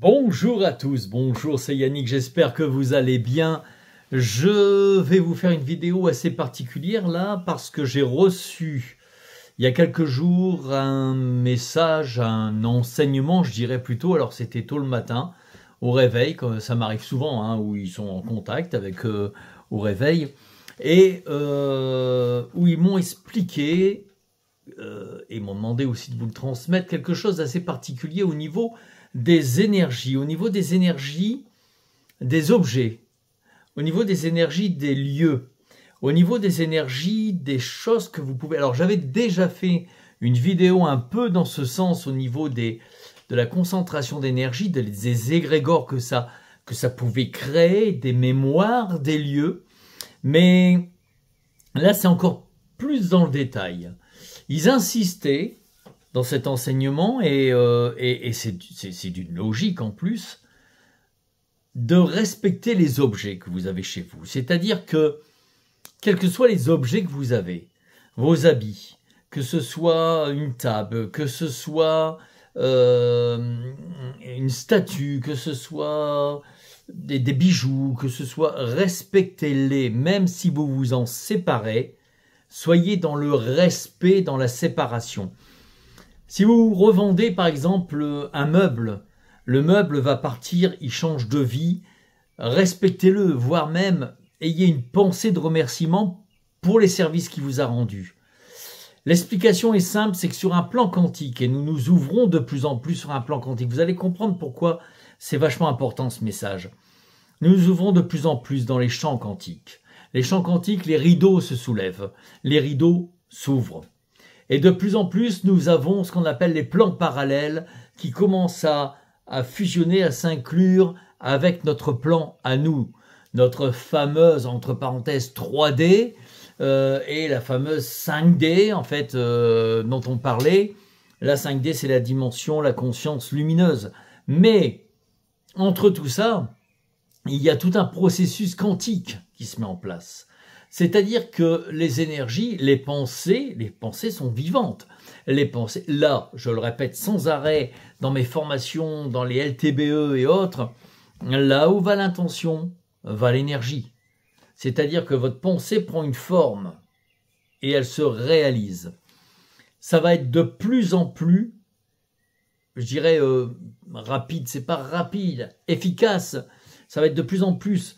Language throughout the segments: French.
Bonjour à tous, bonjour, c'est Yannick, j'espère que vous allez bien. Je vais vous faire une vidéo assez particulière là parce que j'ai reçu il y a quelques jours un message, un enseignement je dirais plutôt, alors c'était tôt le matin au réveil, comme ça m'arrive souvent, hein, où ils sont en contact avec au réveil, et où ils m'ont expliqué et m'ont demandé aussi de vous le transmettre, quelque chose d'assez particulier au niveau des énergies, des objets, au niveau des énergies des lieux, au niveau des énergies des choses que vous pouvez... Alors j'avais déjà fait une vidéo un peu dans ce sens au niveau de la concentration d'énergie, des égrégores que ça pouvait créer, des mémoires, des lieux, mais là c'est encore plus dans le détail. Ils insistaient dans cet enseignement, et c'est d'une logique en plus, de respecter les objets que vous avez chez vous. C'est-à-dire que, quels que soient les objets que vous avez, vos habits, que ce soit une table, que ce soit une statue, que ce soit des bijoux, que ce soit, respectez-les, même si vous vous en séparez, soyez dans le respect, dans la séparation. Si vous revendez par exemple un meuble, le meuble va partir, il change de vie, respectez-le, voire même ayez une pensée de remerciement pour les services qu'il vous a rendus. L'explication est simple, c'est que sur un plan quantique, et nous nous ouvrons de plus en plus sur un plan quantique, vous allez comprendre pourquoi c'est vachement important ce message. Nous nous ouvrons de plus en plus dans les champs quantiques. Les champs quantiques, les rideaux se soulèvent, les rideaux s'ouvrent. Et de plus en plus, nous avons ce qu'on appelle les plans parallèles qui commencent à fusionner, à s'inclure avec notre plan à nous. Notre fameuse, entre parenthèses, 3D et la fameuse 5D, en fait, dont on parlait. La 5D, c'est la dimension, la conscience lumineuse. Mais, entre tout ça, il y a tout un processus quantique qui se met en place. C'est-à-dire que les énergies, les pensées sont vivantes. Les pensées, là, je le répète sans arrêt dans mes formations, dans les LTBE et autres, là où va l'intention, va l'énergie. C'est-à-dire que votre pensée prend une forme et elle se réalise. Ça va être de plus en plus, je dirais, rapide, c'est pas rapide, efficace. Ça va être de plus en plus...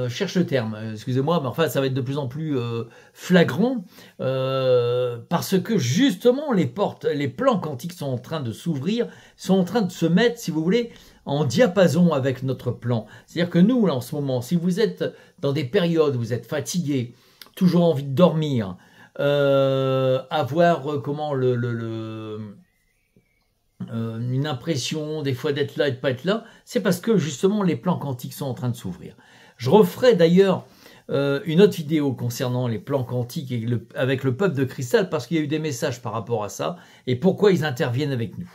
cherche le terme, excusez-moi, mais enfin ça va être de plus en plus flagrant parce que justement les plans quantiques sont en train de s'ouvrir, sont en train de se mettre, si vous voulez, en diapason avec notre plan. C'est-à-dire que nous, là, en ce moment, si vous êtes dans des périodes où vous êtes fatigué, toujours envie de dormir, avoir une impression des fois d'être là et de pas être là, c'est parce que justement les plans quantiques sont en train de s'ouvrir. Je referai d'ailleurs une autre vidéo concernant les plans quantiques et avec le peuple de cristal, parce qu'il y a eu des messages par rapport à ça et pourquoi ils interviennent avec nous.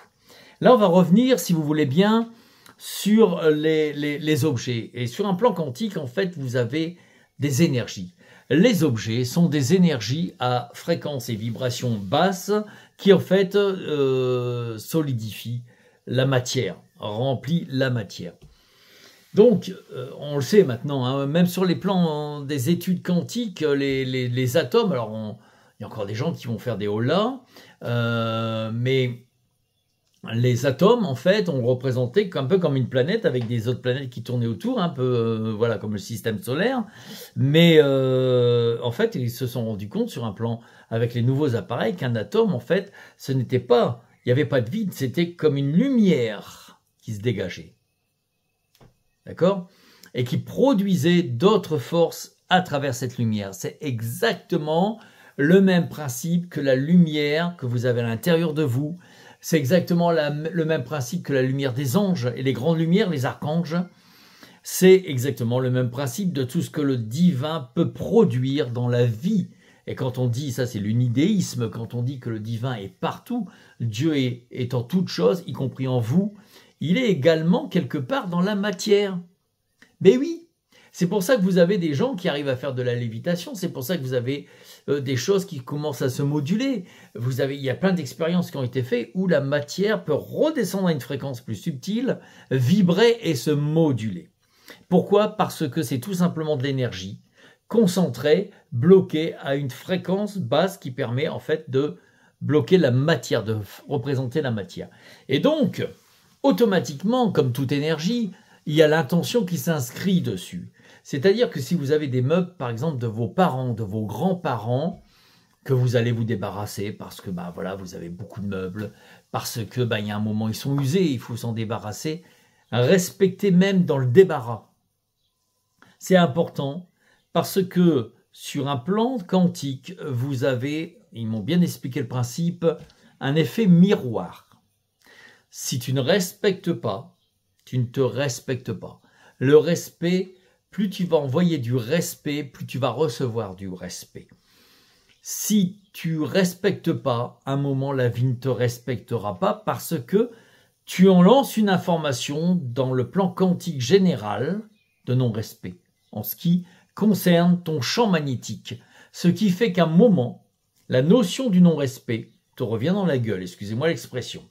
Là on va revenir, si vous voulez bien, sur les objets. Et sur un plan quantique, en fait, vous avez des énergies. Les objets sont des énergies à fréquence et vibration basse qui en fait solidifient la matière, remplit la matière. Donc, on le sait maintenant, hein, même sur les plans des études quantiques, les atomes, alors il y a encore des gens qui vont faire des holas, mais les atomes, en fait, ont représenté un peu comme une planète avec des autres planètes qui tournaient autour, un peu voilà, comme le système solaire. Mais en fait, ils se sont rendus compte sur un plan avec les nouveaux appareils qu'un atome, en fait, ce n'était pas, il n'y avait pas de vide, c'était comme une lumière qui se dégageait. D'accord? Et qui produisait d'autres forces à travers cette lumière. C'est exactement le même principe que la lumière que vous avez à l'intérieur de vous. C'est exactement le même principe que la lumière des anges et les grandes lumières, les archanges. C'est exactement le même principe de tout ce que le divin peut produire dans la vie. Et quand on dit, ça c'est l'unidéisme, quand on dit que le divin est partout, Dieu est en toutes choses, y compris en vous, il est également quelque part dans la matière. Mais oui, c'est pour ça que vous avez des gens qui arrivent à faire de la lévitation, c'est pour ça que vous avez des choses qui commencent à se moduler. Il y a plein d'expériences qui ont été faites où la matière peut redescendre à une fréquence plus subtile, vibrer et se moduler. Pourquoi? Parce que c'est tout simplement de l'énergie concentrée, bloquée à une fréquence basse qui permet en fait de bloquer la matière, de représenter la matière. Et donc, automatiquement, comme toute énergie, il y a l'intention qui s'inscrit dessus. C'est-à-dire que si vous avez des meubles, par exemple, de vos parents, de vos grands-parents, que vous allez vous débarrasser parce que voilà, vous avez beaucoup de meubles, parce que il y a un moment, ils sont usés, il faut s'en débarrasser, respectez même dans le débarras. C'est important parce que sur un plan quantique, vous avez, ils m'ont bien expliqué le principe, un effet miroir. Si tu ne respectes pas, tu ne te respectes pas. Le respect, plus tu vas envoyer du respect, plus tu vas recevoir du respect. Si tu ne respectes pas, à un moment, la vie ne te respectera pas parce que tu en lances une information dans le plan quantique général de non-respect, en ce qui concerne ton champ magnétique. Ce qui fait qu'à un moment, la notion du non-respect te revient dans la gueule, excusez-moi l'expression.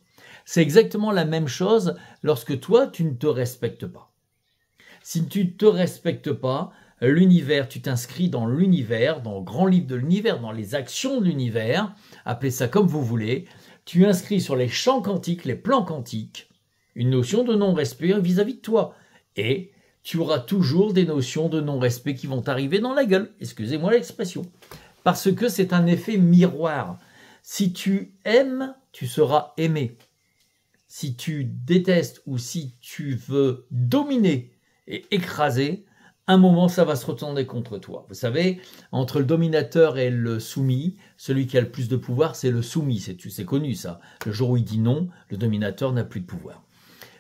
C'est exactement la même chose lorsque toi, tu ne te respectes pas. Si tu ne te respectes pas, l'univers, tu t'inscris dans l'univers, dans le grand livre de l'univers, dans les actions de l'univers, appelez ça comme vous voulez, tu inscris sur les champs quantiques, les plans quantiques, une notion de non-respect vis-à-vis de toi. Et tu auras toujours des notions de non-respect qui vont t'arriver dans la gueule, excusez-moi l'expression. Parce que c'est un effet miroir. Si tu aimes, tu seras aimé. Si tu détestes ou si tu veux dominer et écraser, un moment, ça va se retourner contre toi. Vous savez, entre le dominateur et le soumis, celui qui a le plus de pouvoir, c'est le soumis. C'est connu, ça. Le jour où il dit non, le dominateur n'a plus de pouvoir.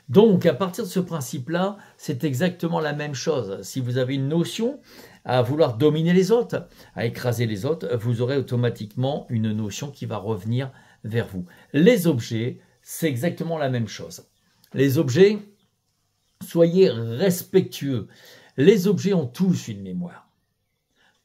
Donc, à partir de ce principe-là, c'est exactement la même chose. Si vous avez une notion à vouloir dominer les autres, à écraser les autres, vous aurez automatiquement une notion qui va revenir vers vous. Les objets, c'est exactement la même chose. Les objets, soyez respectueux. Les objets ont tous une mémoire.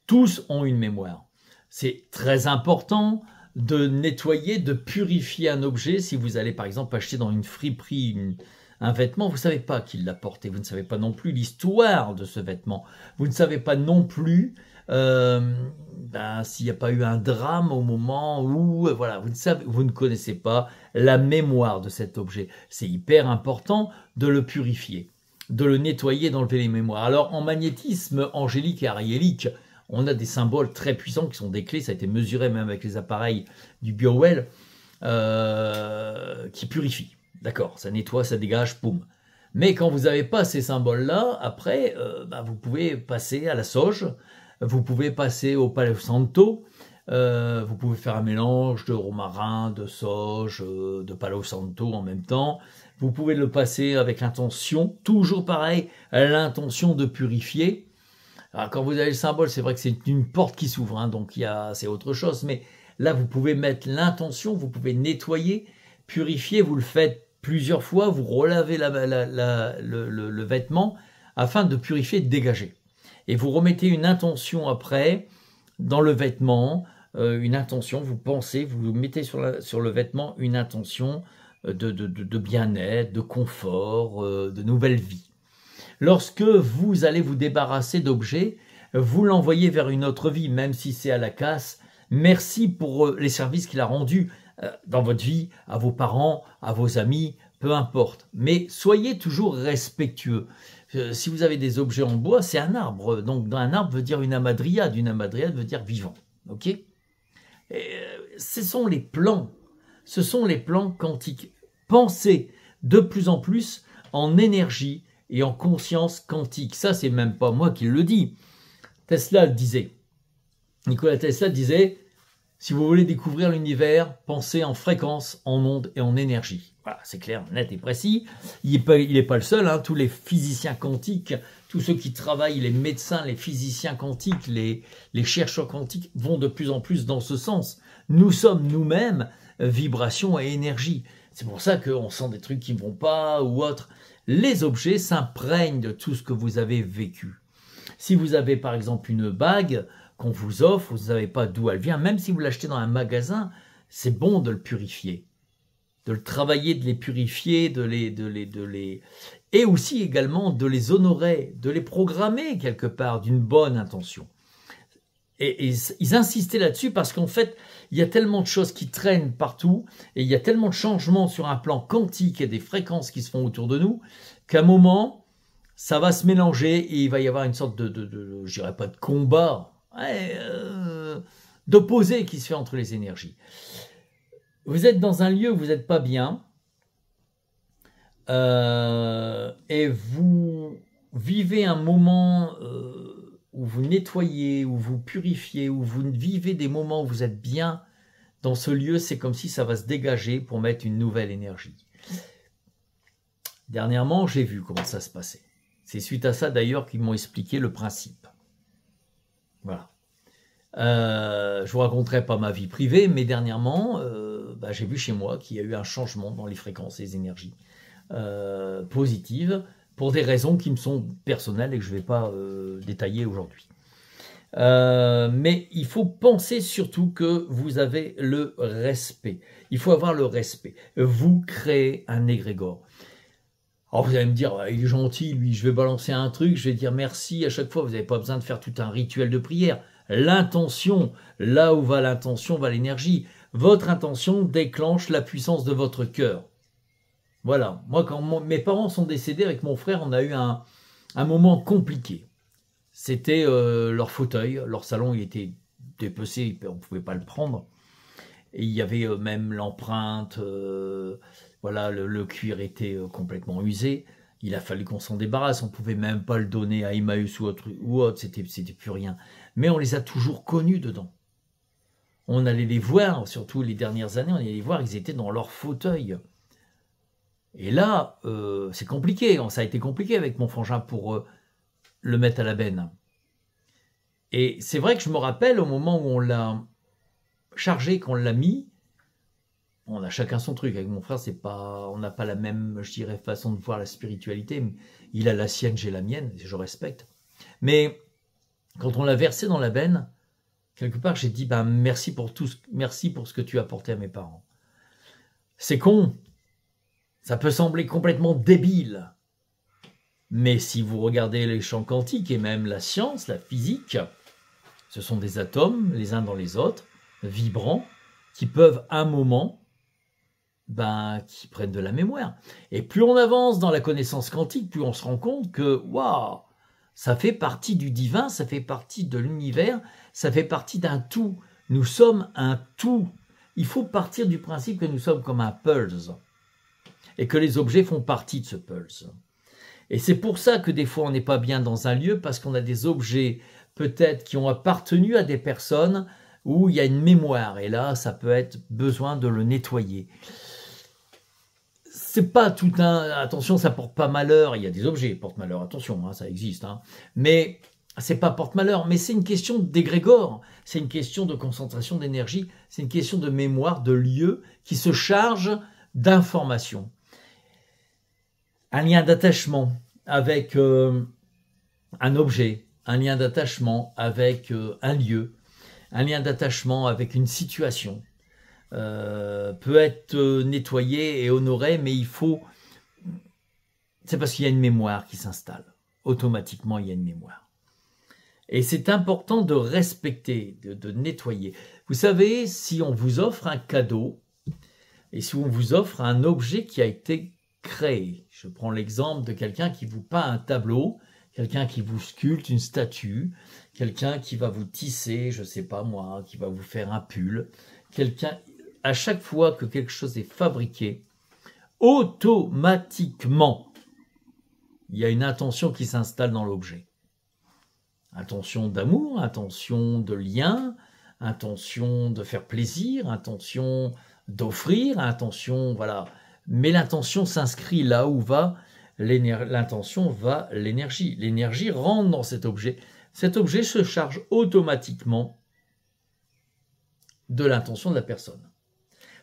Tous ont une mémoire. C'est très important de nettoyer, de purifier un objet. Si vous allez par exemple acheter dans une friperie un vêtement, vous ne savez pas qui l'a porté. Vous ne savez pas non plus l'histoire de ce vêtement. Vous ne savez pas non plus s'il n'y a pas eu un drame au moment où, voilà, vous ne connaissez pas la mémoire de cet objet. C'est hyper important de le purifier, de le nettoyer, d'enlever les mémoires. Alors, en magnétisme angélique et ariélique, on a des symboles très puissants qui sont des clés, ça a été mesuré même avec les appareils du BioWell, qui purifient. D'accord, ça nettoie, ça dégage, poum. Mais quand vous n'avez pas ces symboles-là, après, vous pouvez passer à la sauge, vous pouvez passer au Palo Santo, vous pouvez faire un mélange de romarin, de sauge, de Palo Santo en même temps. Vous pouvez le passer avec l'intention, toujours pareil, l'intention de purifier. Alors, quand vous avez le symbole, c'est vrai que c'est une porte qui s'ouvre, hein, donc c'est autre chose. Mais là, vous pouvez mettre l'intention, vous pouvez nettoyer, purifier, vous le faites plusieurs fois, vous relavez le vêtement afin de purifier, de dégager. Et vous remettez une intention après dans le vêtement, une intention, vous pensez, vous mettez sur le vêtement une intention de bien-être, de confort, de nouvelle vie. Lorsque vous allez vous débarrasser d'objets, vous l'envoyez vers une autre vie, même si c'est à la casse. Merci pour les services qu'il a rendus dans votre vie, à vos parents, à vos amis, peu importe. Mais soyez toujours respectueux. Si vous avez des objets en bois, c'est un arbre. Donc, un arbre veut dire une amadriade. Une amadriade veut dire vivant. Ok ? Ce sont les plans. Ce sont les plans quantiques. Pensez de plus en plus en énergie et en conscience quantique. Ça, c'est même pas moi qui le dis. Tesla le disait. Nikola Tesla disait, si vous voulez découvrir l'univers, pensez en fréquence, en ondes et en énergie. Voilà, c'est clair, net et précis. Il n'est pas le seul, hein. Tous les physiciens quantiques, tous ceux qui travaillent, les médecins, les physiciens quantiques, les chercheurs quantiques vont de plus en plus dans ce sens. Nous sommes nous-mêmes vibration et énergie. C'est pour ça qu'on sent des trucs qui ne vont pas ou autre. Les objets s'imprègnent de tout ce que vous avez vécu. Si vous avez par exemple une bague, qu'on vous offre, vous ne savez pas d'où elle vient, même si vous l'achetez dans un magasin, c'est bon de le purifier, de le travailler, de les purifier, et aussi également de les honorer, de les programmer quelque part d'une bonne intention. Et ils insistaient là-dessus parce qu'en fait, il y a tellement de choses qui traînent partout et il y a tellement de changements sur un plan quantique et des fréquences qui se font autour de nous qu'à un moment, ça va se mélanger et il va y avoir une sorte je dirais pas de combat, d'opposé qui se fait entre les énergies. Vous êtes dans un lieu où vous n'êtes pas bien et vous vivez un moment où vous nettoyez, où vous purifiez, où vous vivez des moments où vous êtes bien dans ce lieu, c'est comme si ça va se dégager pour mettre une nouvelle énergie. Dernièrement, j'ai vu comment ça se passait. C'est suite à ça d'ailleurs qu'ils m'ont expliqué le principe. Voilà. Je ne vous raconterai pas ma vie privée, mais dernièrement, j'ai vu chez moi qu'il y a eu un changement dans les fréquences et les énergies positives, pour des raisons qui me sont personnelles et que je ne vais pas détailler aujourd'hui. Mais il faut penser surtout que vous avez le respect. Il faut avoir le respect. Vous créez un égrégore. Alors vous allez me dire, il est gentil, lui, je vais balancer un truc, je vais dire merci à chaque fois, vous n'avez pas besoin de faire tout un rituel de prière. L'intention, là où va l'intention, va l'énergie. Votre intention déclenche la puissance de votre cœur. Voilà, moi quand mes parents sont décédés avec mon frère, on a eu un moment compliqué. C'était leur fauteuil, leur salon il était dépecé, on ne pouvait pas le prendre. Et il y avait même l'empreinte, voilà, le cuir était complètement usé. Il a fallu qu'on s'en débarrasse, on ne pouvait même pas le donner à Emmaüs ou autre, c'était plus rien. Mais on les a toujours connus dedans. On allait les voir, surtout les dernières années, on allait les voir, ils étaient dans leur fauteuil. Et là, c'est compliqué, ça a été compliqué avec mon frangin pour le mettre à la benne. Et c'est vrai que je me rappelle au moment où on l'a chargé, qu'on l'a mis, on a chacun son truc. Avec mon frère, on n'a pas la même, je dirais, façon de voir la spiritualité. Il a la sienne, j'ai la mienne, je respecte. Mais quand on l'a versé dans la benne, quelque part, j'ai dit merci pour ce que tu as apporté à mes parents. C'est con. Ça peut sembler complètement débile, mais si vous regardez les champs quantiques et même la science, la physique, ce sont des atomes, les uns dans les autres, vibrants, qui peuvent à un moment, qui prennent de la mémoire. Et plus on avance dans la connaissance quantique, plus on se rend compte que, waouh, ça fait partie du divin, ça fait partie de l'univers, ça fait partie d'un tout. Nous sommes un tout. Il faut partir du principe que nous sommes comme un pulse. Et que les objets font partie de ce pulse. Et c'est pour ça que des fois on n'est pas bien dans un lieu, parce qu'on a des objets peut-être qui ont appartenu à des personnes où il y a une mémoire, et là ça peut être besoin de le nettoyer. C'est pas tout attention, ça porte pas malheur, il y a des objets qui portent malheur, attention, ça existe, mais c'est pas porte-malheur, mais c'est une question d'égrégore, c'est une question de concentration d'énergie, c'est une question de mémoire, de lieu qui se charge d'informations. Un lien d'attachement avec un objet, un lien d'attachement avec un lieu, un lien d'attachement avec une situation peut être nettoyé et honoré, mais c'est parce qu'il y a une mémoire qui s'installe. Automatiquement, il y a une mémoire. Et c'est important de respecter, de nettoyer. Vous savez, si on vous offre un cadeau et si on vous offre un objet qui a été créé. Je prends l'exemple de quelqu'un qui vous peint un tableau, quelqu'un qui vous sculpte une statue, quelqu'un qui va vous tisser, je ne sais pas moi, qui va vous faire un pull. À chaque fois que quelque chose est fabriqué, automatiquement, il y a une intention qui s'installe dans l'objet. Intention d'amour, intention de lien, intention de faire plaisir, intention d'offrir, intention, voilà. Mais l'intention s'inscrit là où va l'intention, va l'énergie. L'énergie rentre dans cet objet. Cet objet se charge automatiquement de l'intention de la personne.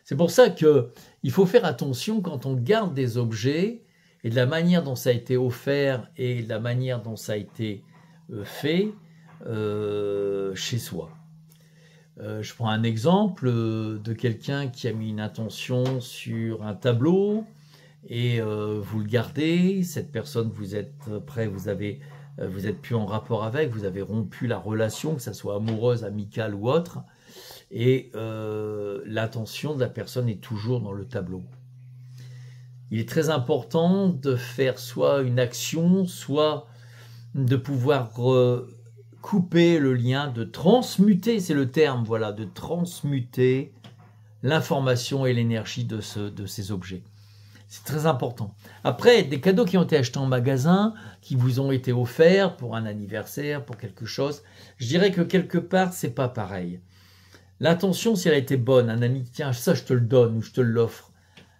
C'est pour ça qu'il faut faire attention quand on garde des objets et de la manière dont ça a été offert et de la manière dont ça a été fait. chez soi. Je prends un exemple de quelqu'un qui a mis une intention sur un tableau et vous le gardez. Cette personne, vous êtes prêt, vous êtes plus en rapport avec, vous avez rompu la relation, que ça soit amoureuse, amicale ou autre, et l'intention de la personne est toujours dans le tableau. Il est très important de faire soit une action, soit de pouvoir couper le lien, de transmuter, c'est le terme, voilà, de transmuter l'information et l'énergie de ces objets. C'est très important. Après, des cadeaux qui ont été achetés en magasin, qui vous ont été offerts pour un anniversaire, pour quelque chose, je dirais que quelque part, c'est pas pareil. L'intention, si elle a été bonne, un ami, tiens, ça je te le donne ou je te l'offre,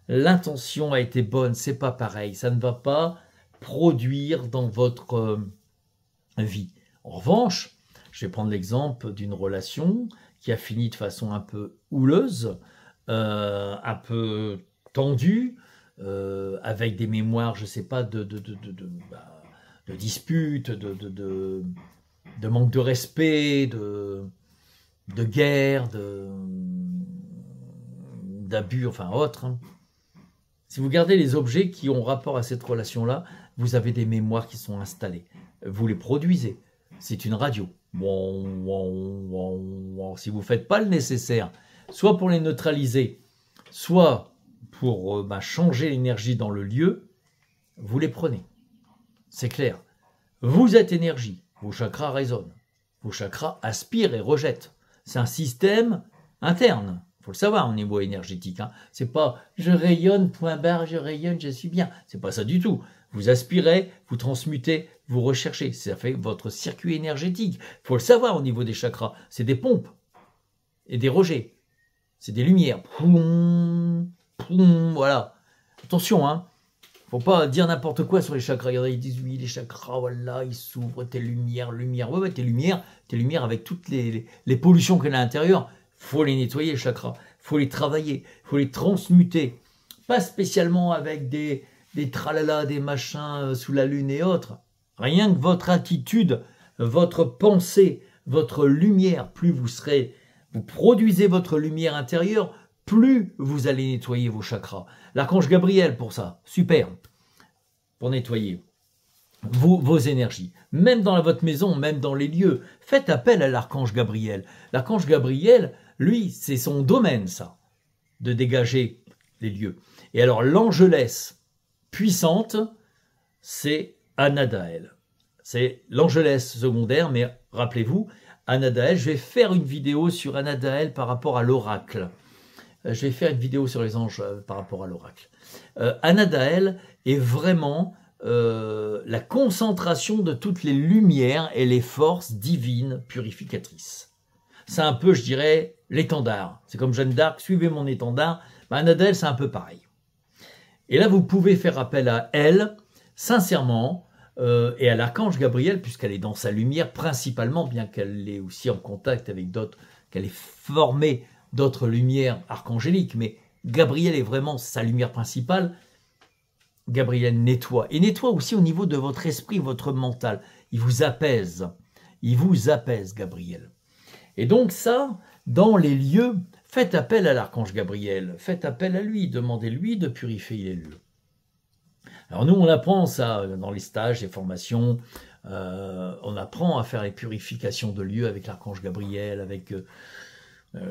l'intention a été bonne, c'est pas pareil. Ça ne va pas produire dans votre vie. En revanche, je vais prendre l'exemple d'une relation qui a fini de façon un peu houleuse, un peu tendue, avec des mémoires, je ne sais pas, de disputes, de manque de respect, de guerre, d'abus, enfin autre. Hein. Si vous gardez les objets qui ont rapport à cette relation-là, vous avez des mémoires qui sont installées. Vous les produisez. C'est une radio. Si vous ne faites pas le nécessaire, soit pour les neutraliser, soit pour changer l'énergie dans le lieu, vous les prenez. C'est clair. Vous êtes énergie. Vos chakras résonnent. Vos chakras aspirent et rejettent. C'est un système interne. Il faut le savoir au niveau énergétique. Hein. C'est pas « je rayonne, point barre, je rayonne, je suis bien ». C'est pas ça du tout. Vous aspirez, vous transmutez, vous recherchez. Ça fait votre circuit énergétique. Il faut le savoir au niveau des chakras. C'est des pompes et des rejets. C'est des lumières. Poum, poum, voilà. Attention, hein. Faut pas dire n'importe quoi sur les chakras. Regardez, ils disent oui, les chakras, voilà, ils s'ouvrent, tes lumières. Ouais, tes lumières avec toutes les pollutions qu'il y a à l'intérieur. Faut les nettoyer, les chakras. Faut les travailler. Faut les transmuter. Pas spécialement avec des tralala, des machins sous la lune et autres. Rien que votre attitude, votre pensée, votre lumière, plus vous produisez votre lumière intérieure, plus vous allez nettoyer vos chakras. L'archange Gabriel pour ça, super, pour nettoyer vos énergies. Même dans votre maison, même dans les lieux, faites appel à l'archange Gabriel. L'archange Gabriel, lui, c'est son domaine, ça, de dégager les lieux. Et alors, l'angelesse puissante, c'est Anadaël. C'est l'angelesse secondaire, mais rappelez-vous, Anadaël, je vais faire une vidéo sur Anadaël par rapport à l'oracle. Je vais faire une vidéo sur les anges par rapport à l'oracle. Anadaël est vraiment la concentration de toutes les lumières et les forces divines purificatrices. C'est un peu, je dirais, l'étendard. C'est comme Jeanne d'Arc, suivez mon étendard. Anadaël, c'est un peu pareil. Et là, vous pouvez faire appel à elle, sincèrement, et à l'archange Gabriel, puisqu'elle est dans sa lumière principalement, bien qu'elle est aussi en contact avec d'autres, qu'elle est formée d'autres lumières archangéliques, mais Gabriel est vraiment sa lumière principale. Gabriel nettoie, et nettoie aussi au niveau de votre esprit, votre mental. Il vous apaise, Gabriel. Et donc ça, dans les lieux, faites appel à l'archange Gabriel, faites appel à lui, demandez-lui de purifier les lieux. Alors nous, on apprend ça dans les stages, les formations, on apprend à faire les purifications de lieux avec l'archange Gabriel, avec...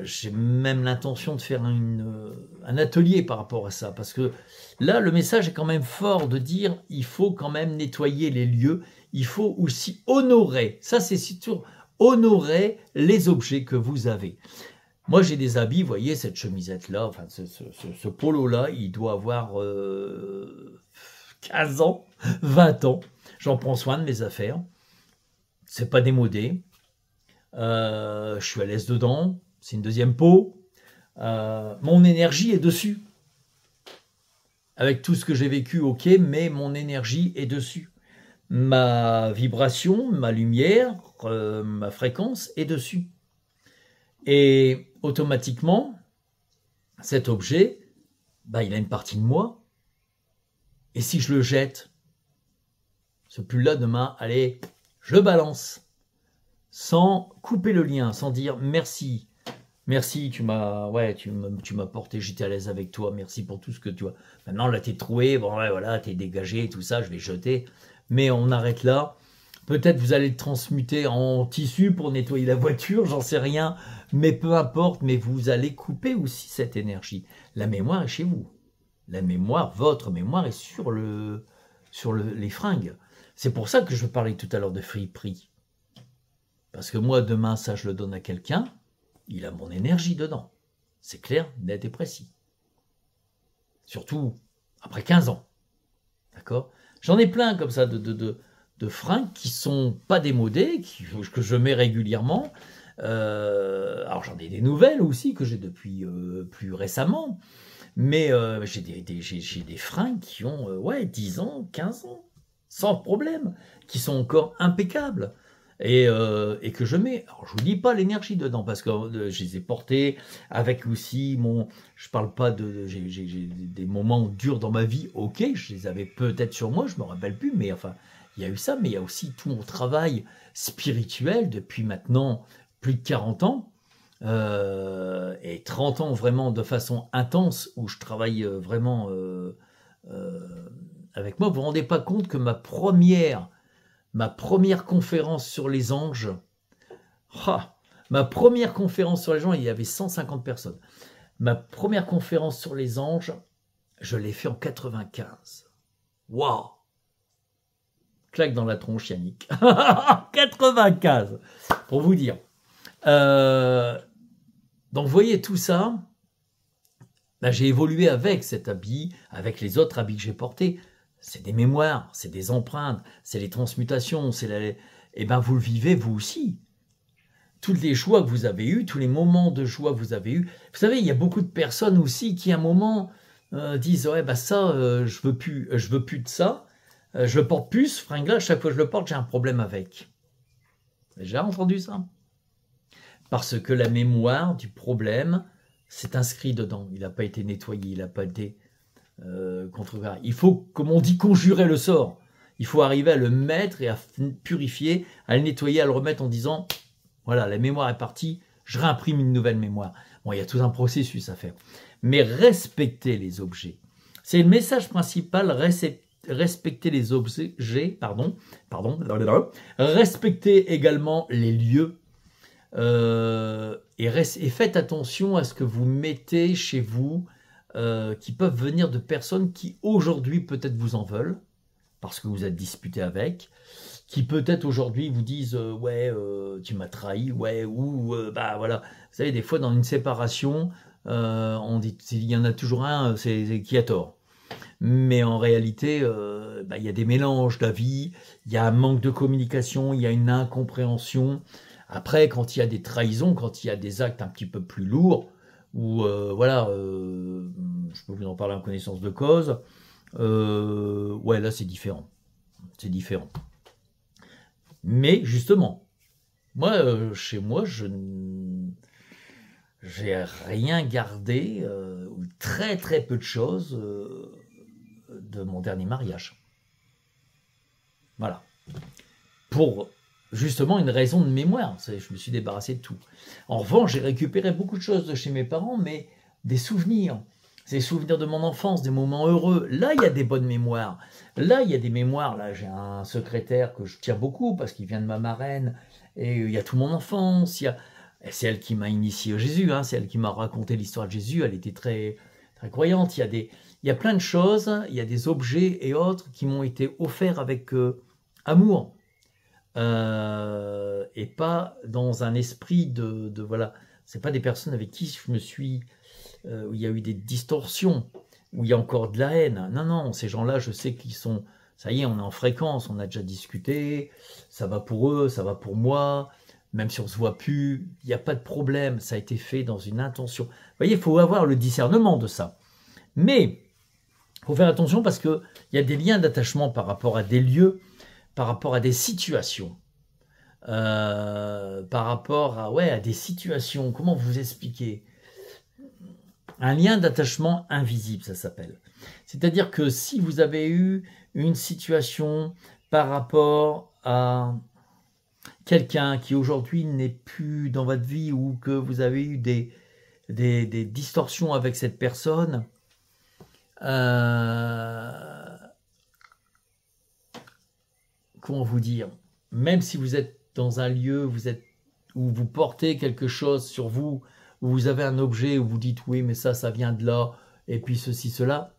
j'ai même l'intention de faire un atelier par rapport à ça, parce que là, le message est quand même fort de dire il faut quand même nettoyer les lieux, il faut aussi honorer, ça c'est surtout honorer les objets que vous avez. Moi, j'ai des habits, vous voyez, cette chemisette-là, enfin, ce polo-là, il doit avoir 15 ans, 20 ans. J'en prends soin de mes affaires. C'est pas démodé. Je suis à l'aise dedans. C'est une deuxième peau. Mon énergie est dessus. Avec tout ce que j'ai vécu, ok, mais mon énergie est dessus. Ma vibration, ma lumière, ma fréquence est dessus. Et automatiquement, cet objet, il a une partie de moi. Et si je le jette, ce pull-là demain, allez, je le balance. sans couper le lien, sans dire merci. Merci, tu m'as porté, j'étais à l'aise avec toi, merci pour tout ce que tu as. Maintenant, là, t'es troué, bon, ouais, voilà, t'es dégagé, tout ça, je vais jeter. Mais on arrête là. Peut-être vous allez le transmuter en tissu pour nettoyer la voiture, j'en sais rien. Mais peu importe, mais vous allez couper aussi cette énergie. La mémoire est chez vous. La mémoire, votre mémoire est sur les fringues. C'est pour ça que je parlais tout à l'heure de friperie. Parce que moi, demain, ça, je le donne à quelqu'un. Il a mon énergie dedans. C'est clair, net et précis. Surtout après 15 ans. D'accord? J'en ai plein comme ça de fringues qui sont pas démodées, que je mets régulièrement. Alors j'en ai des nouvelles aussi que j'ai depuis plus récemment. Mais j'ai des fringues qui ont 10 ans, 15 ans, sans problème, qui sont encore impeccables. Et que je mets, alors je vous dis pas l'énergie dedans, parce que je les ai portés avec aussi je parle pas j'ai des moments durs dans ma vie, ok, je les avais peut-être sur moi, je me rappelle plus, mais enfin, il y a eu ça, mais il y a aussi tout mon travail spirituel depuis maintenant plus de 40 ans, et 30 ans vraiment de façon intense, où je travaille vraiment avec moi. Vous vous rendez pas compte que ma première conférence sur les anges, il y avait 150 personnes. Ma première conférence sur les anges, je l'ai fait en 95. Waouh! Claque dans la tronche, Yannick. 95, pour vous dire. Donc, vous voyez tout ça. J'ai évolué avec cet habit, avec les autres habits que j'ai portés. C'est des mémoires, c'est des empreintes, c'est les transmutations, et ben vous le vivez vous aussi. Tous les joies que vous avez eus, tous les moments de joie que vous avez eus. Vous savez, il y a beaucoup de personnes aussi qui à un moment disent ouais bah ça je veux plus de ça, je le porte plus, ce fringue-là, chaque fois que je le porte, j'ai un problème avec. J'ai entendu ça. Parce que la mémoire du problème s'est inscrit dedans. Il n'a pas été nettoyé, il n'a pas été il faut, comme on dit, conjurer le sort. Il faut arriver à le mettre et à purifier, à le nettoyer, à le remettre en disant voilà, la mémoire est partie, je réimprime une nouvelle mémoire. Bon, il y a tout un processus à faire. Mais respecter les objets. C'est le message principal, respecter les objets, respecter également les lieux, et faites attention à ce que vous mettez chez vous, qui peuvent venir de personnes qui aujourd'hui peut-être vous en veulent, parce que vous êtes disputé avec, qui peut-être aujourd'hui vous disent tu m'as trahi, bah voilà. Vous savez, des fois dans une séparation, on dit il y en a toujours un, c'est qui a tort. Mais en réalité, il y a des mélanges d'avis, il y a un manque de communication, il y a une incompréhension. Après, quand il y a des trahisons, quand il y a des actes un petit peu plus lourds, ou je peux vous en parler en connaissance de cause, là c'est différent. C'est différent. Mais justement, moi, chez moi, j'ai rien gardé, ou très très peu de choses de mon dernier mariage. Voilà. Pour justement une raison de mémoire, je me suis débarrassé de tout. En revanche, j'ai récupéré beaucoup de choses de chez mes parents, mais des souvenirs. C'est des souvenirs de mon enfance, des moments heureux. Là, il y a des bonnes mémoires. Là, il y a des mémoires. Là, j'ai un secrétaire que je tiens beaucoup parce qu'il vient de ma marraine. Et il y a toute mon enfance. C'est elle qui m'a initié au Jésus. C'est elle qui m'a raconté l'histoire de Jésus. Elle était très, très croyante. Il y a plein de choses. Il y a des objets et autres qui m'ont été offerts avec amour. Et pas dans un esprit de voilà. C'est pas des personnes avec qui je me suis... où il y a eu des distorsions, où il y a encore de la haine. Non, non, ces gens-là, je sais qu'ils sont... Ça y est, on est en fréquence, on a déjà discuté, ça va pour eux, ça va pour moi, même si on ne se voit plus, il n'y a pas de problème, ça a été fait dans une intention. Vous voyez, il faut avoir le discernement de ça. Mais, il faut faire attention parce qu'il y a des liens d'attachement par rapport à des lieux, par rapport à des situations. Par rapport à des situations, comment vous expliquer? Un lien d'attachement invisible, ça s'appelle. C'est-à-dire que si vous avez eu une situation par rapport à... quelqu'un qui aujourd'hui n'est plus dans votre vie ou que vous avez eu des distorsions avec cette personne, comment vous dire, même si vous êtes dans un lieu où vous portez quelque chose sur vous, où vous avez un objet, où vous dites oui mais ça vient de là, et puis ceci, cela,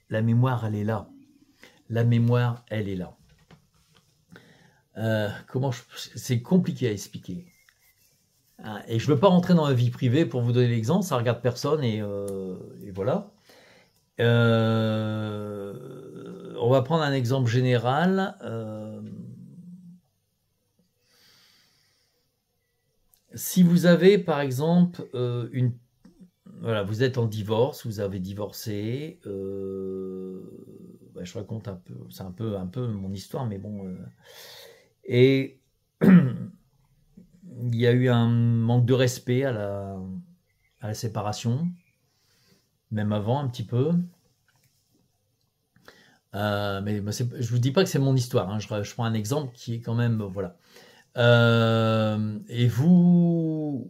la mémoire elle est là. La mémoire elle est là. C'est compliqué à expliquer. Et je ne veux pas rentrer dans la vie privée pour vous donner l'exemple, ça ne regarde personne et voilà. On va prendre un exemple général. Si vous avez par exemple voilà, vous êtes en divorce, vous avez divorcé, je raconte un peu, c'est un peu mon histoire, mais bon, et il y a eu un manque de respect à la séparation, même avant un petit peu. Mais je vous dis pas que c'est mon histoire, hein, je prends un exemple qui est quand même, voilà. Et vous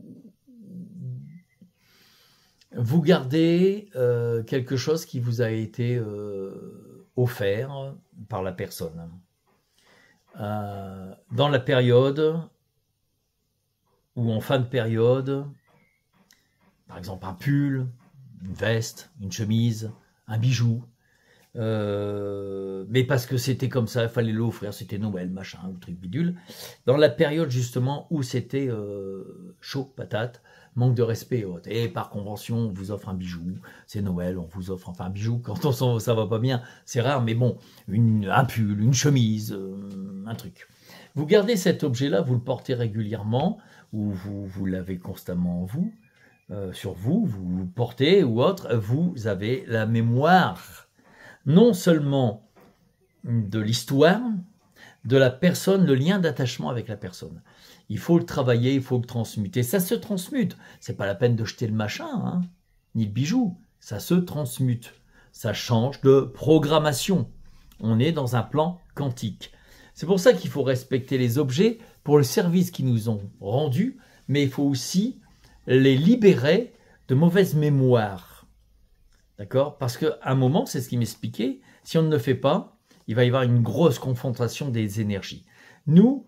gardez quelque chose qui vous a été offert par la personne. Dans la période ou en fin de période, par exemple un pull, une veste, une chemise, un bijou, mais parce que c'était comme ça, il fallait l'offrir, c'était Noël, machin, ou truc bidule. Dans la période justement où c'était chaud, patate, manque de respect et autres. Et par convention, on vous offre un bijou, c'est Noël, on vous offre enfin un bijou quand ça va pas bien, c'est rare, mais bon, un pull, une chemise, un truc. Vous gardez cet objet-là, vous le portez régulièrement, ou vous l'avez constamment en vous, sur vous, vous le portez ou autre, vous avez la mémoire non seulement de l'histoire, de la personne, le lien d'attachement avec la personne. Il faut le travailler, il faut le transmuter. Ça se transmute. C'est pas la peine de jeter le machin, hein, ni le bijou. Ça se transmute. Ça change de programmation. On est dans un plan quantique. C'est pour ça qu'il faut respecter les objets pour le service qu'ils nous ont rendu, mais il faut aussi les libérer de mauvaises mémoires. D'accord? Parce qu'à un moment, c'est ce qu'il m'expliquait, si on ne le fait pas, il va y avoir une grosse confrontation des énergies. Nous,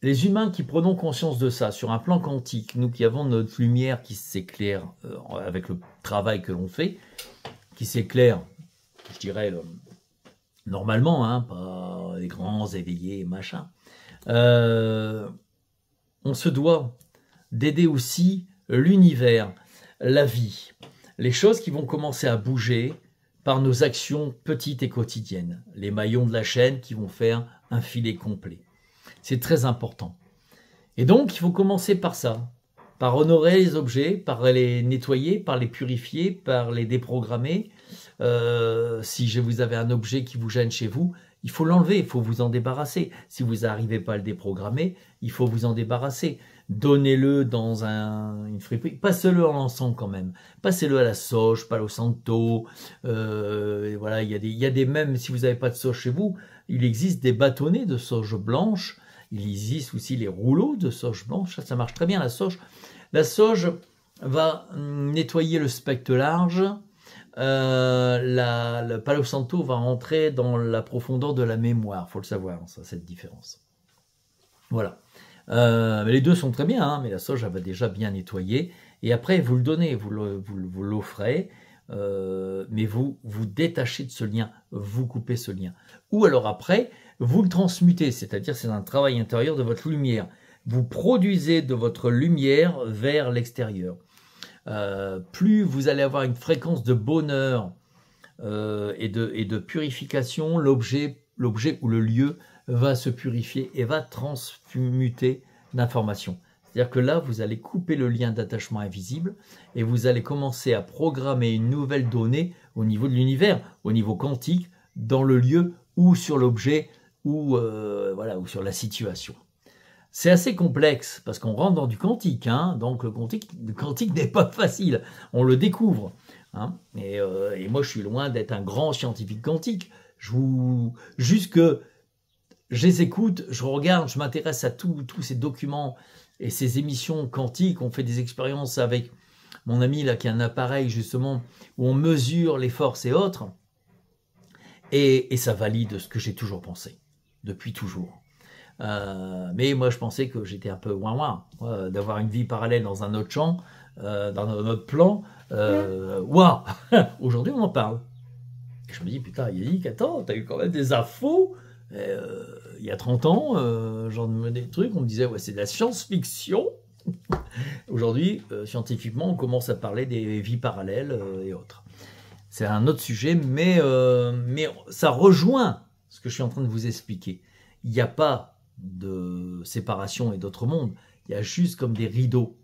les humains qui prenons conscience de ça, sur un plan quantique, nous qui avons notre lumière qui s'éclaire avec le travail que l'on fait, qui s'éclaire, je dirais, normalement, hein, pas les grands éveillés, machin, on se doit d'aider aussi l'univers, la vie, les choses qui vont commencer à bouger par nos actions petites et quotidiennes, les maillons de la chaîne qui vont faire un filet complet. C'est très important. Et donc, il faut commencer par ça, par honorer les objets, par les nettoyer, par les purifier, par les déprogrammer. Si vous avez un objet qui vous gêne chez vous, il faut l'enlever, il faut vous en débarrasser. Si vous n'arrivez pas à le déprogrammer, il faut vous en débarrasser. Donnez-le dans une friperie, passez-le en l'encens quand même, passez-le à la sauge, Palo Santo, et voilà, il y a des même si vous n'avez pas de sauge chez vous, il existe des bâtonnets de sauge blanche, il existe aussi les rouleaux de sauge blanche, ça marche très bien la sauge. La sauge va nettoyer le spectre large, le Palo Santo va rentrer dans la profondeur de la mémoire, il faut le savoir, ça, cette différence. Voilà. Mais les deux sont très bien, hein, mais la sauge elle va déjà bien nettoyer. Et après, vous le donnez, vous l'offrez, mais vous détachez de ce lien, vous coupez ce lien. Ou alors après, vous le transmutez, c'est-à-dire c'est un travail intérieur de votre lumière. Vous produisez de votre lumière vers l'extérieur. Plus vous allez avoir une fréquence de bonheur et de purification, l'objet ou le lieu va se purifier et va transmuter l'information. C'est-à-dire que là, vous allez couper le lien d'attachement invisible et vous allez commencer à programmer une nouvelle donnée au niveau de l'univers, au niveau quantique, dans le lieu ou sur l'objet ou sur la situation. C'est assez complexe parce qu'on rentre dans du quantique, hein, donc le quantique n'est pas facile, on le découvre. Hein, et moi, je suis loin d'être un grand scientifique quantique. Juste que je les écoute, je regarde, je m'intéresse à tous ces documents et ces émissions quantiques. On fait des expériences avec mon ami là qui a un appareil justement où on mesure les forces et autres. Et ça valide ce que j'ai toujours pensé, depuis toujours. Mais moi, je pensais que j'étais un peu ouin d'avoir une vie parallèle dans un autre champ, dans un autre plan. Waouh. Aujourd'hui, on en parle. Et je me dis, putain, Yannick, attends, t'as eu quand même des infos. Il y a 30 ans, genre des trucs, on me disait, ouais, c'est de la science-fiction. Aujourd'hui, scientifiquement, on commence à parler des vies parallèles et autres. C'est un autre sujet, mais ça rejoint ce que je suis en train de vous expliquer. Il n'y a pas de séparation et d'autres mondes. Il y a juste comme des rideaux,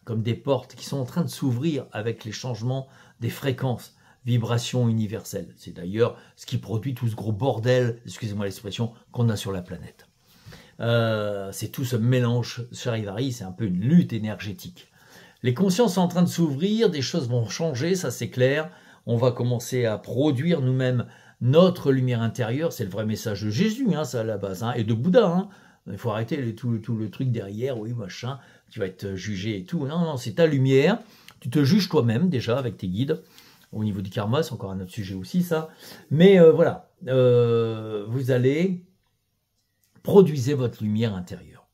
comme des portes qui sont en train de s'ouvrir avec les changements des fréquences, vibrations universelles. C'est d'ailleurs ce qui produit tout ce gros bordel, excusez-moi l'expression, qu'on a sur la planète. C'est tout ce mélange charivari, c'est un peu une lutte énergétique. Les consciences sont en train de s'ouvrir, des choses vont changer, ça c'est clair. On va commencer à produire nous-mêmes notre lumière intérieure. C'est le vrai message de Jésus, hein, ça à la base, hein, et de Bouddha. Hein. Il faut arrêter tout le truc derrière, oui, machin, tu vas être jugé et tout. Non, non, c'est ta lumière. Tu te juges toi-même déjà avec tes guides. Au niveau du karma, c'est encore un autre sujet aussi, ça. Mais voilà, vous allez produire votre lumière intérieure.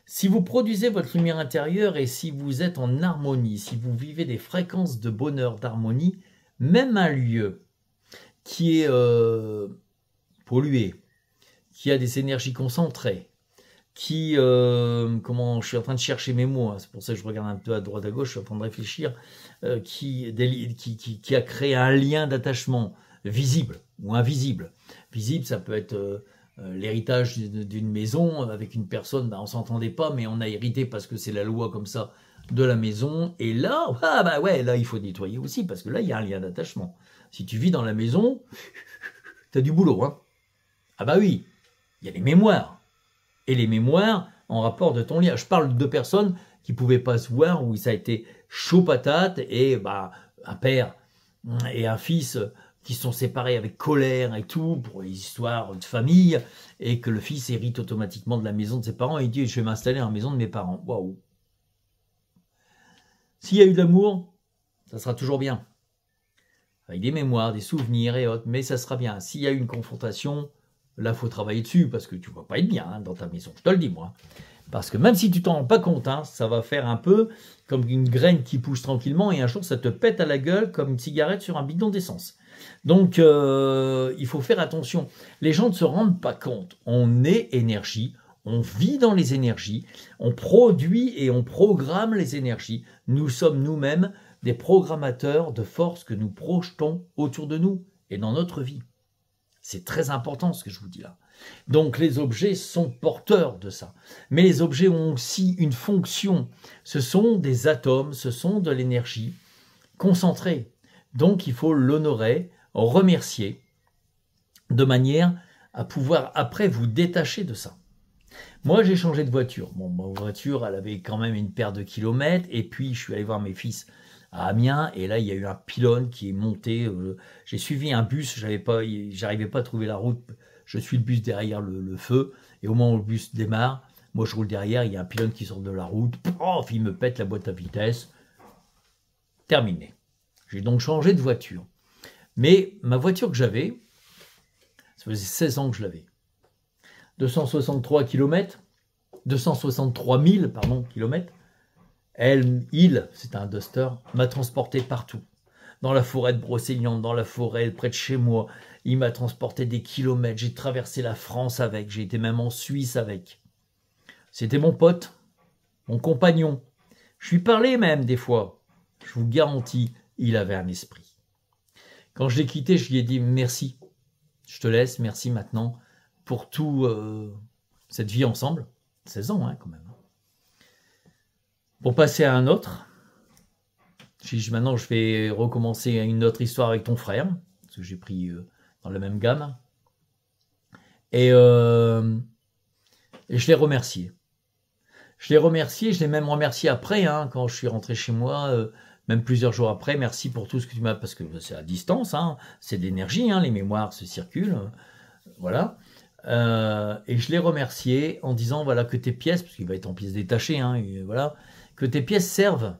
Si vous produisez votre lumière intérieure et si vous êtes en harmonie, si vous vivez des fréquences de bonheur, d'harmonie, même un lieu qui est pollué, qui a des énergies concentrées, qui, comment je suis en train de chercher mes mots, hein, c'est pour ça que je regarde un peu à droite à gauche, je suis en train de réfléchir, qui a créé un lien d'attachement visible ou invisible. Visible, ça peut être l'héritage d'une maison avec une personne, on ne s'entendait pas, mais on a hérité parce que c'est la loi comme ça de la maison, et là, ah bah ouais, là il faut nettoyer aussi, parce que là il y a un lien d'attachement. Si tu vis dans la maison, tu as du boulot, hein. Ah bah oui, il y a les mémoires, et les mémoires en rapport de ton lien. Je parle de deux personnes qui ne pouvaient pas se voir, où ça a été chaud patate, et bah, un père et un fils qui sont séparés avec colère et tout, pour les histoires de famille, et que le fils hérite automatiquement de la maison de ses parents, et il dit « je vais m'installer dans la maison de mes parents ». Waouh. S'il y a eu de l'amour, ça sera toujours bien. Avec des mémoires, des souvenirs et autres, mais ça sera bien. S'il y a eu une confrontation, là, il faut travailler dessus, parce que tu ne vas pas être bien hein, dans ta maison, je te le dis moi. Parce que même si tu ne t'en rends pas compte, hein, ça va faire un peu comme une graine qui pousse tranquillement, et un jour, ça te pète à la gueule comme une cigarette sur un bidon d'essence. Donc, il faut faire attention. Les gens ne se rendent pas compte. On est énergie. On vit dans les énergies, on produit et on programme les énergies. Nous sommes nous-mêmes des programmateurs de forces que nous projetons autour de nous et dans notre vie. C'est très important ce que je vous dis là. Donc les objets sont porteurs de ça. Mais les objets ont aussi une fonction. Ce sont des atomes, ce sont de l'énergie concentrée. Donc il faut l'honorer, remercier, de manière à pouvoir après vous détacher de ça. Moi, j'ai changé de voiture. Bon, ma voiture, elle avait quand même une paire de kilomètres. Et puis, je suis allé voir mes fils à Amiens. Et là, il y a eu un pylône qui est monté. J'ai suivi un bus. J'arrivais pas à trouver la route. Je suis le bus derrière le feu. Et au moment où le bus démarre, moi, je roule derrière. Il y a un pylône qui sort de la route. Pof, il me pète la boîte à vitesse. Terminé. J'ai donc changé de voiture. Mais ma voiture que j'avais, ça faisait 16 ans que je l'avais. 263 km, 263 000 kilomètres. C'est un Duster, m'a transporté partout. Dans la forêt de Brocéliande, dans la forêt près de chez moi. Il m'a transporté des kilomètres. J'ai traversé la France avec. J'ai été même en Suisse avec. C'était mon pote, mon compagnon. Je lui parlais même des fois. Je vous garantis, il avait un esprit. Quand je l'ai quitté, je lui ai dit merci. Je te laisse, merci maintenant. Pour tout cette vie ensemble, 16 ans hein, quand même. Pour passer à un autre, maintenant je vais recommencer une autre histoire avec ton frère, parce que j'ai pris dans la même gamme. Et je l'ai remercié. Je l'ai même remercié après, hein, quand je suis rentré chez moi, même plusieurs jours après. Merci pour tout ce que tu m'as, parce que c'est à distance, hein, c'est de l'énergie, hein, les mémoires se circulent, voilà. Et je l'ai remercié en disant voilà, que tes pièces, parce qu'il va être en pièces détachées, hein, et voilà, que tes pièces servent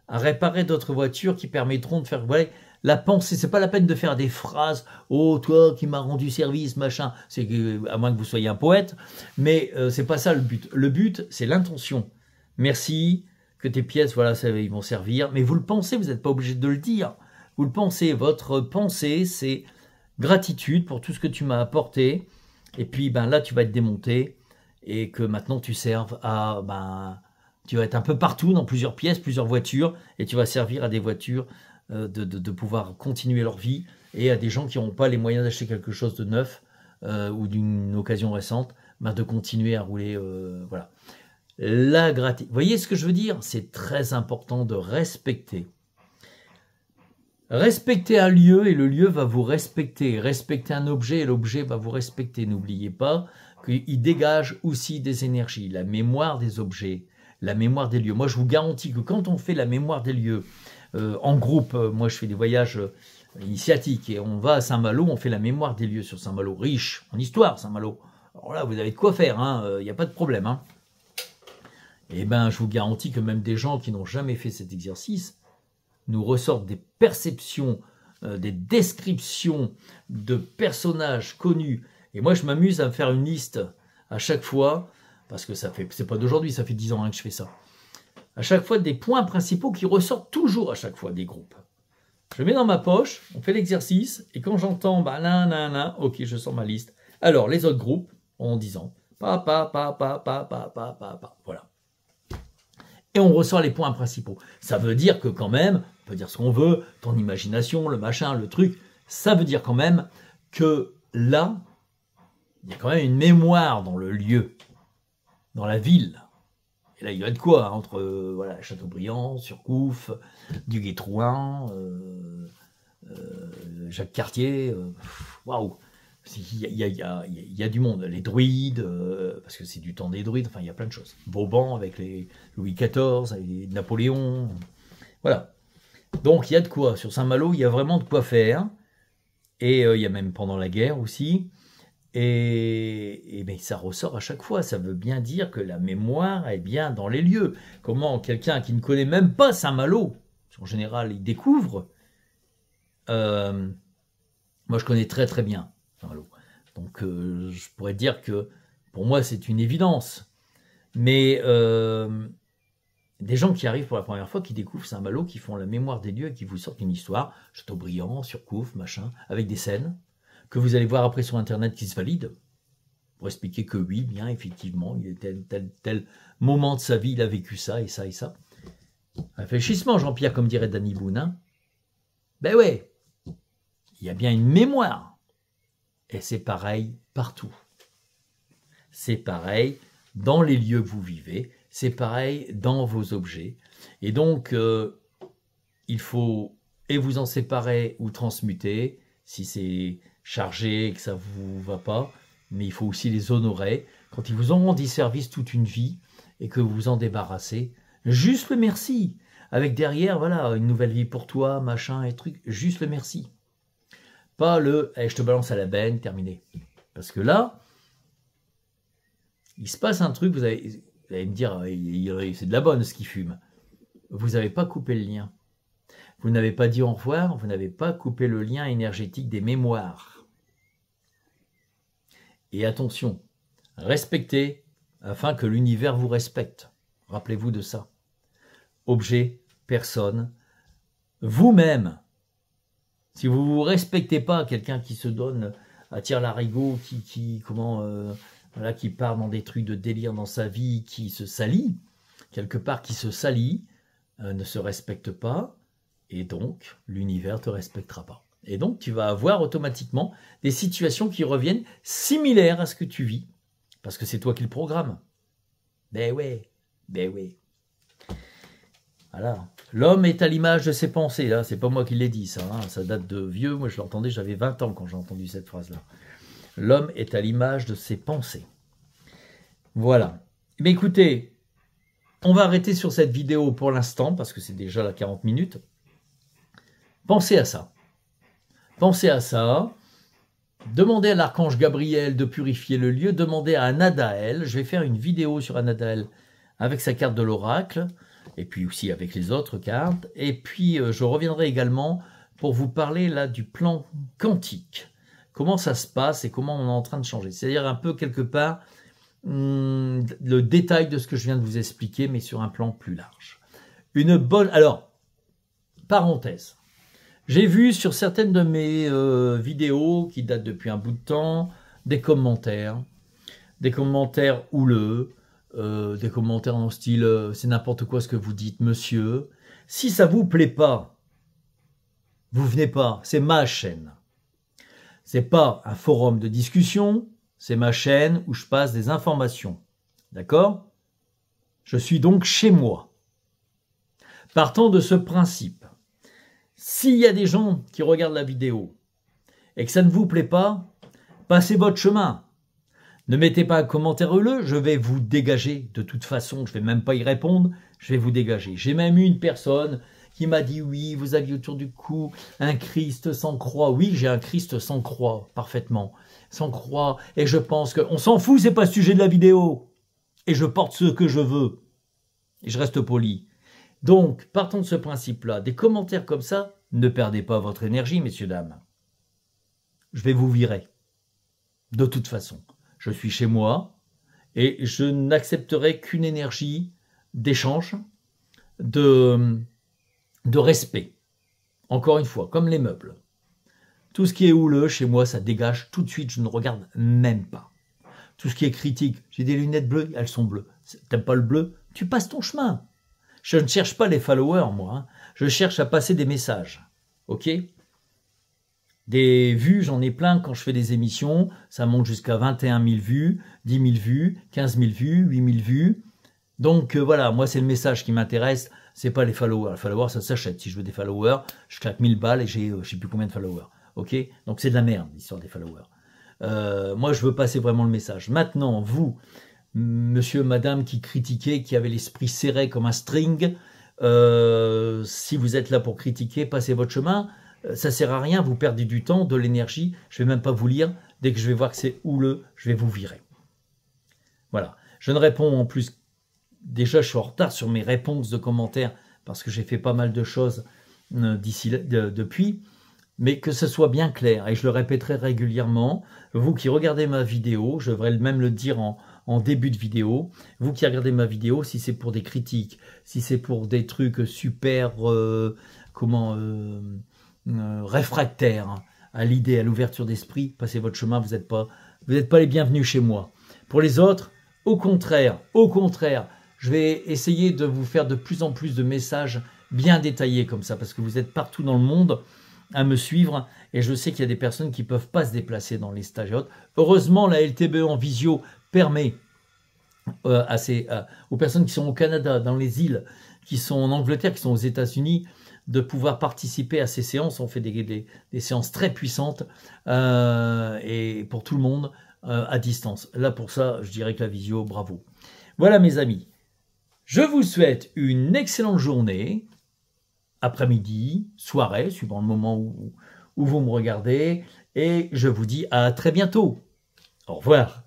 à réparer d'autres voitures qui permettront de faire... Voilà, la pensée, c'est pas la peine de faire des phrases « Oh, toi qui m'as rendu service, machin », c'est à moins que vous soyez un poète, mais c'est pas ça le but. Le but, c'est l'intention. Merci, que tes pièces, voilà, ça, ils vont servir, mais vous le pensez, vous n'êtes pas obligé de le dire. Vous le pensez, votre pensée, c'est gratitude pour tout ce que tu m'as apporté, et puis ben, là, tu vas être démonté, et que maintenant tu serves à... Ben, tu vas être un peu partout dans plusieurs pièces, plusieurs voitures, et tu vas servir à des voitures de pouvoir continuer leur vie, et à des gens qui n'auront pas les moyens d'acheter quelque chose de neuf ou d'une occasion récente, ben de continuer à rouler. Voilà. La gratitude. Vous voyez ce que je veux dire? C'est très important de respecter. Respectez un lieu et le lieu va vous respecter. Respectez un objet et l'objet va vous respecter. N'oubliez pas qu'il dégage aussi des énergies. La mémoire des objets, la mémoire des lieux. Moi, je vous garantis que quand on fait la mémoire des lieux en groupe, moi je fais des voyages initiatiques et on va à Saint-Malo, on fait la mémoire des lieux sur Saint-Malo, riche en histoire Saint-Malo. Alors là, vous avez de quoi faire, il n'y a pas de problème. Hein. Et ben, je vous garantis que même des gens qui n'ont jamais fait cet exercice nous ressortent des perceptions, des descriptions de personnages connus. Et moi, je m'amuse à me faire une liste à chaque fois, parce que ça fait, c'est pas d'aujourd'hui, ça fait 10 ans que je fais ça. À chaque fois, des points principaux qui ressortent toujours à chaque fois des groupes. Je le mets dans ma poche, on fait l'exercice, et quand j'entends, bah, là, ok, je sors ma liste. Alors, les autres groupes, en disant, voilà. Et on ressort les points principaux. Ça veut dire que quand même, on peut dire ce qu'on veut, ton imagination, le machin, le truc, ça veut dire quand même que là, il y a quand même une mémoire dans le lieu, dans la ville. Et là, il y a de quoi, entre voilà, Châteaubriand, Surcouf, Duguay-Trouin, Jacques Cartier, waouh, il y a du monde. Les druides, parce que c'est du temps des druides, enfin, il y a plein de choses. Vauban avec les Louis XIV, avec Napoléon, voilà. Donc, il y a de quoi. Sur Saint-Malo, il y a vraiment de quoi faire. Et il y a même pendant la guerre aussi. Et ben, ça ressort à chaque fois. Ça veut bien dire que la mémoire est bien dans les lieux. Comment quelqu'un qui ne connaît même pas Saint-Malo, en général, il découvre. Moi, je connais très très bien Saint-Malo. Donc, je pourrais dire que pour moi, c'est une évidence. Mais des gens qui arrivent pour la première fois, qui découvrent Saint-Malo, qui font la mémoire des lieux et qui vous sortent une histoire, Châteaubriand, Surcouf, machin, avec des scènes, que vous allez voir après sur Internet qui se valident, pour expliquer que oui, bien, effectivement, il y a tel moment de sa vie, il a vécu ça et ça et ça. Réfléchissement, Jean-Pierre, comme dirait Danny Boone. Hein. Ben ouais, il y a bien une mémoire. Et c'est pareil partout. C'est pareil dans les lieux que vous vivez, c'est pareil dans vos objets. Et donc, il faut et vous en séparer ou transmuter, si c'est chargé et que ça ne vous va pas, mais il faut aussi les honorer. Quand ils vous ont rendu service toute une vie et que vous vous en débarrassez, juste le merci. Avec derrière, voilà, une nouvelle vie pour toi, machin et truc, juste le merci. Pas le hey, « je te balance à la benne », terminé. Parce que là, il se passe un truc, vous allez me dire, c'est de la bonne ce qui fume. Vous n'avez pas coupé le lien. Vous n'avez pas dit au revoir, vous n'avez pas coupé le lien énergétique des mémoires. Et attention, respectez afin que l'univers vous respecte. Rappelez-vous de ça. Objet, personne, vous-même. Si vous ne vous respectez pas, quelqu'un qui se donne à tire-larigot, qui part dans des trucs de délire dans sa vie, qui se salit, quelque part qui se salit, ne se respecte pas, et donc l'univers ne te respectera pas. Et donc tu vas avoir automatiquement des situations qui reviennent similaires à ce que tu vis, parce que c'est toi qui le programme. Ben ouais, ben ouais. Voilà. L'homme est à l'image de ses pensées. Là, c'est pas moi qui l'ai dit, ça. Hein. Ça date de vieux. Moi, je l'entendais, j'avais 20 ans quand j'ai entendu cette phrase-là. L'homme est à l'image de ses pensées. Voilà. Mais écoutez, on va arrêter sur cette vidéo pour l'instant, parce que c'est déjà la 40 minutes. Pensez à ça. Pensez à ça. Demandez à l'archange Gabriel de purifier le lieu. Demandez à Anadaël. Je vais faire une vidéo sur Anadaël avec sa carte de l'oracle. Et puis aussi avec les autres cartes. Et puis je reviendrai également pour vous parler là du plan quantique. Comment ça se passe et comment on est en train de changer. C'est-à-dire un peu quelque part le détail de ce que je viens de vous expliquer, mais sur un plan plus large. Une bonne... Alors, parenthèse. J'ai vu sur certaines de mes vidéos qui datent depuis un bout de temps, des commentaires houleux, des commentaires en style c'est n'importe quoi ce que vous dites, monsieur. Si ça vous plaît pas, vous venez pas, c'est ma chaîne. C'est pas un forum de discussion, c'est ma chaîne où je passe des informations. D'accord? Je suis donc chez moi. Partant de ce principe, s'il y a des gens qui regardent la vidéo et que ça ne vous plaît pas, passez votre chemin. Ne mettez pas un commentaire houleux, je vais vous dégager. De toute façon, je ne vais même pas y répondre, je vais vous dégager. J'ai même eu une personne qui m'a dit « Oui, vous aviez autour du cou un Christ sans croix. » Oui, j'ai un Christ sans croix, parfaitement. Sans croix. Et je pense qu'on s'en fout, c'est pas le sujet de la vidéo. Et je porte ce que je veux. Et je reste poli. Donc, partons de ce principe-là. Des commentaires comme ça, ne perdez pas votre énergie, messieurs, dames. Je vais vous virer. De toute façon, je suis chez moi et je n'accepterai qu'une énergie d'échange, de respect. Encore une fois, comme les meubles. Tout ce qui est houleux, chez moi, ça dégage tout de suite, je ne regarde même pas. Tout ce qui est critique, j'ai des lunettes bleues, elles sont bleues. T'aimes pas le bleu? Tu passes ton chemin. Je ne cherche pas les followers, moi. Hein. Je cherche à passer des messages. Ok? Des vues, j'en ai plein quand je fais des émissions. Ça monte jusqu'à 21 000 vues, 10 000 vues, 15 000 vues, 8 000 vues. Donc voilà, moi c'est le message qui m'intéresse. C'est pas les followers. Les followers, ça s'achète. Si je veux des followers, je claque 1000 balles et j'ai je sais plus combien de followers. Ok? Donc c'est de la merde, l'histoire des followers. Moi, je veux passer vraiment le message. Maintenant, vous... Monsieur, madame qui critiquait, qui avait l'esprit serré comme un string, si vous êtes là pour critiquer, passez votre chemin, ça sert à rien, vous perdez du temps, de l'énergie, je vais même pas vous lire, dès que je vais voir que c'est houleux, je vais vous virer. Voilà, je ne réponds en plus, déjà je suis en retard sur mes réponses de commentaires, parce que j'ai fait pas mal de choses depuis, mais que ce soit bien clair, et je le répéterai régulièrement, vous qui regardez ma vidéo, je devrais même le dire en début de vidéo, vous qui regardez ma vidéo, si c'est pour des critiques, si c'est pour des trucs super, réfractaires à l'idée, à l'ouverture d'esprit, passez votre chemin, vous n'êtes pas les bienvenus chez moi. Pour les autres, au contraire, je vais essayer de vous faire de plus en plus de messages bien détaillés comme ça, parce que vous êtes partout dans le monde à me suivre, et je sais qu'il y a des personnes qui ne peuvent pas se déplacer dans les stages et autres. Heureusement, la LTBE en visio permet aux personnes qui sont au Canada, dans les îles, qui sont en Angleterre, qui sont aux États-Unis, de pouvoir participer à ces séances. On fait des séances très puissantes et pour tout le monde à distance. Là, pour ça, je dirais que la visio, bravo. Voilà, mes amis. Je vous souhaite une excellente journée, après-midi, soirée, suivant le moment où vous me regardez, et je vous dis à très bientôt. Au revoir.